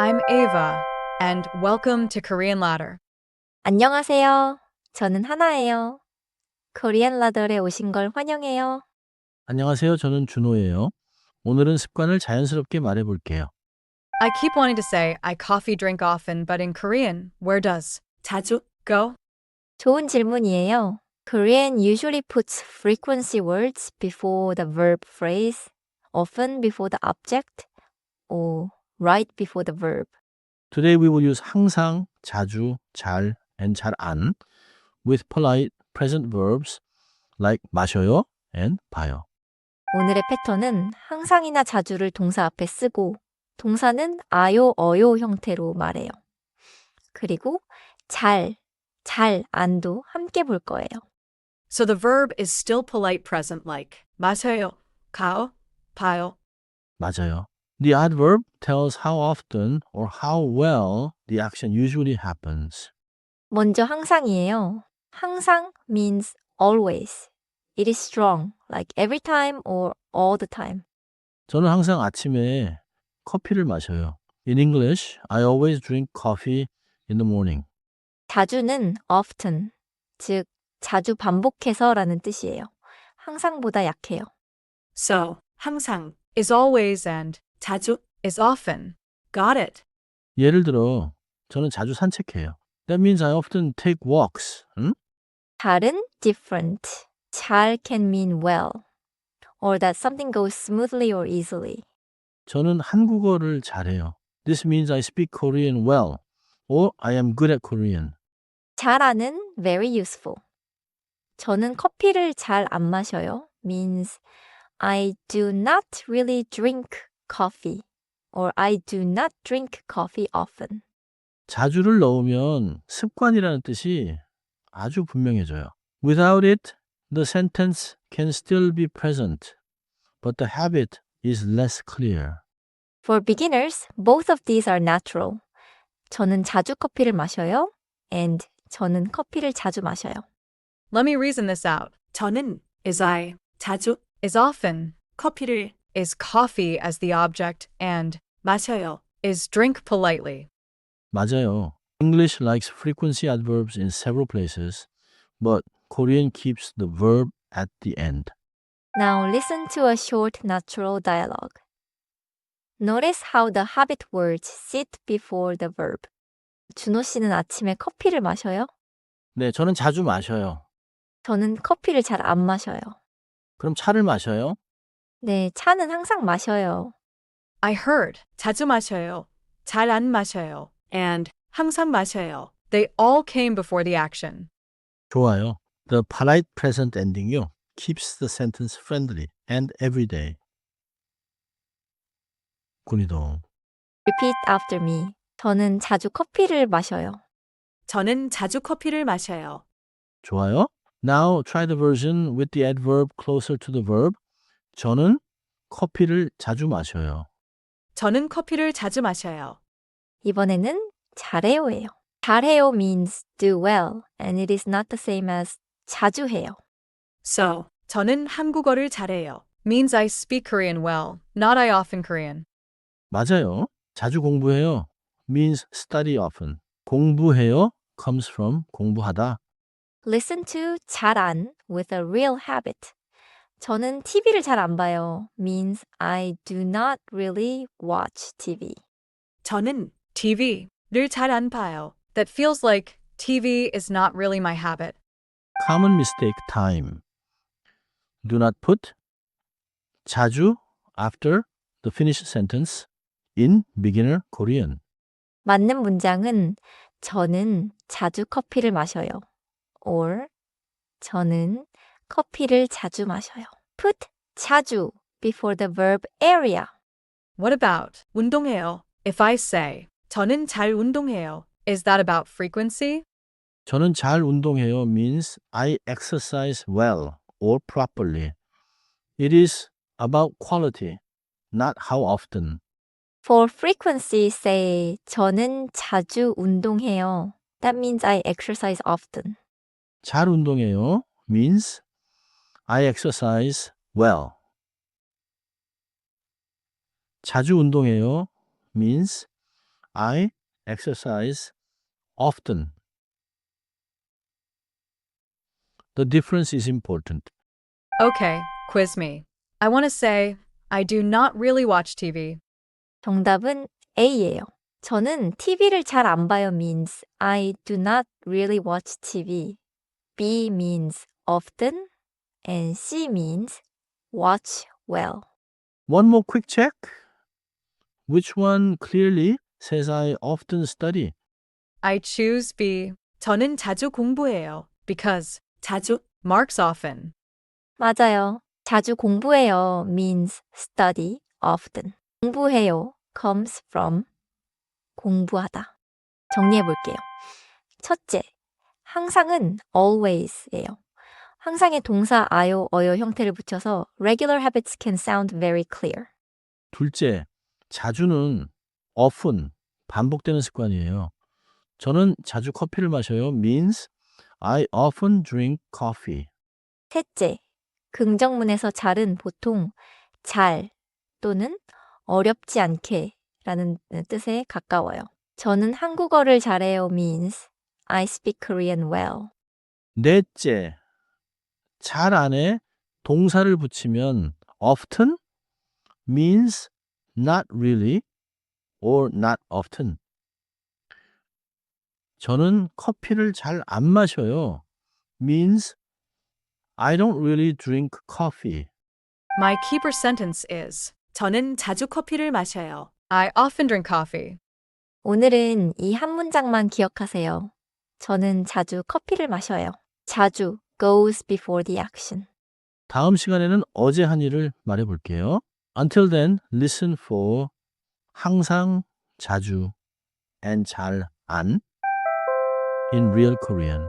I'm Ava, and welcome to Korean Ladder. 안녕하세요. 저는 하나예요. 코리안 라더에 오신 걸 환영해요. 안녕하세요. 저는 준호예요. 오늘은 습관을 자연스럽게 말해볼게요. I keep wanting to say I coffee drink often, but in Korean, where does 자주 go? 좋은 질문이에요. Korean usually puts frequency words before the verb phrase, often before the object, or right before the verb. Today we will use 항상, 자주, 잘, and 잘 안 with polite present verbs like 마셔요 and 봐요. 오늘의 패턴은 항상이나 자주를 동사 앞에 쓰고 동사는 아요, 어요 형태로 말해요. 그리고 잘 안도 함께 볼 거예요. So the verb is still polite present like 마셔요, 가요, 봐요. 맞아요. The adverb tells how often or how well the action usually happens. 먼저 항상이에요. 항상 means always. It is strong, like every time or all the time. 저는 항상 아침에 커피를 마셔요. In English, I always drink coffee in the morning. 자주는 often, 즉 자주 반복해서라는 뜻이에요. 항상보다 약해요. So 항상 is always and 자주 is often. Got it. 예를 들어, 저는 자주 산책해요. That means I often take walks. 응? 잘은 different. 잘 can mean well, or that something goes smoothly or easily. 저는 한국어를 잘해요. This means I speak Korean well, or I am good at Korean. 잘 아는 very useful. 저는 커피를 잘 안 마셔요 means I do not really drink coffee or I do not drink coffee often. 자주를 넣으면 습관이라는 뜻이 아주 분명해져요. Without it, the sentence can still be present, but the habit is less clear. For beginners, both of these are natural. 저는 자주 커피를 마셔요 and 저는 커피를 자주 마셔요. Let me reason this out. 저는 is I, 자주 is often, 커피를 is coffee as the object, and 마셔요 is drink politely. 맞아요. English likes frequency adverbs in several places, but Korean keeps the verb at the end. Now listen to a short natural dialogue. Notice how the habit words sit before the verb. 준호 씨는 아침에 커피를 마셔요? 네, 저는 자주 마셔요. 저는 커피를 잘 안 마셔요. 그럼 차를 마셔요? 네, 차는 항상 마셔요. I heard 자주 마셔요, 잘 안 마셔요, and 항상 마셔요. They all came before the action. 좋아요. The polite present ending요 keeps the sentence friendly and everyday. 군이동. Repeat after me. 저는 자주 커피를 마셔요. 저는 자주 커피를 마셔요. 좋아요. Now try the version with the adverb closer to the verb. 저는 커피를 자주 마셔요. 저는 커피를 자주 마셔요. 이번에는 잘해요예요. 잘해요 means do well and it is not the same as 자주 해요. So, 저는 한국어를 잘해요 means I speak Korean well, not I often Korean. 맞아요. 자주 공부해요. means study often. 공부해요 comes from 공부하다. Listen to 잘안 with a real habit. 저는 TV를 잘 안 봐요 means I do not really watch TV. 저는 TV를 잘 안 봐요. That feels like TV is not really my habit. Common mistake time. Do not put 자주 after the finished sentence in beginner Korean. 맞는 문장은 저는 자주 커피를 마셔요. or 저는 커피를 자주 마셔요. Put 자주 before the verb area. What about 운동해요? If I say 저는 잘 운동해요, is that about frequency? 저는 잘 운동해요 means I exercise well or properly. It is about quality, not how often. For frequency, say 저는 자주 운동해요. That means I exercise often. 잘 운동해요 means I exercise well. 자주 운동해요 means I exercise often. The difference is important. Okay, quiz me. I want to say, I do not really watch TV. 정답은 A예요. 저는 TV를 잘 안 봐요 means I do not really watch TV. B means often and C means watch well. One more quick check. Which one clearly says I often study? I choose B. 저는 자주 공부해요. Because 자주 marks often. 맞아요. 자주 공부해요 means study often. 공부해요 comes from 공부하다. 정리해 볼게요. 첫째, 항상은 always예요. 항상의 동사 아요, 어요 형태를 붙여서 regular habits can sound very clear. 둘째, 자주는 often, 반복되는 습관이에요. 저는 자주 커피를 마셔요 means I often drink coffee. 셋째, 긍정문에서 잘은 보통 잘 또는 어렵지 않게 라는 뜻에 가까워요. 저는 한국어를 잘해요 means I speak Korean well. 넷째, 잘 안에 동사를 붙이면 often means not really or not often. 저는 커피를 잘 안 마셔요 means I don't really drink coffee. My keeper sentence is 저는 자주 커피를 마셔요. I often drink coffee. 오늘은 이 한 문장만 기억하세요. 저는 자주 커피를 마셔요. 자주 goes before the action. 다음 시간에는 어제 한 일을 말해볼게요. Until then, listen for 항상, 자주, and 잘 안 in real Korean.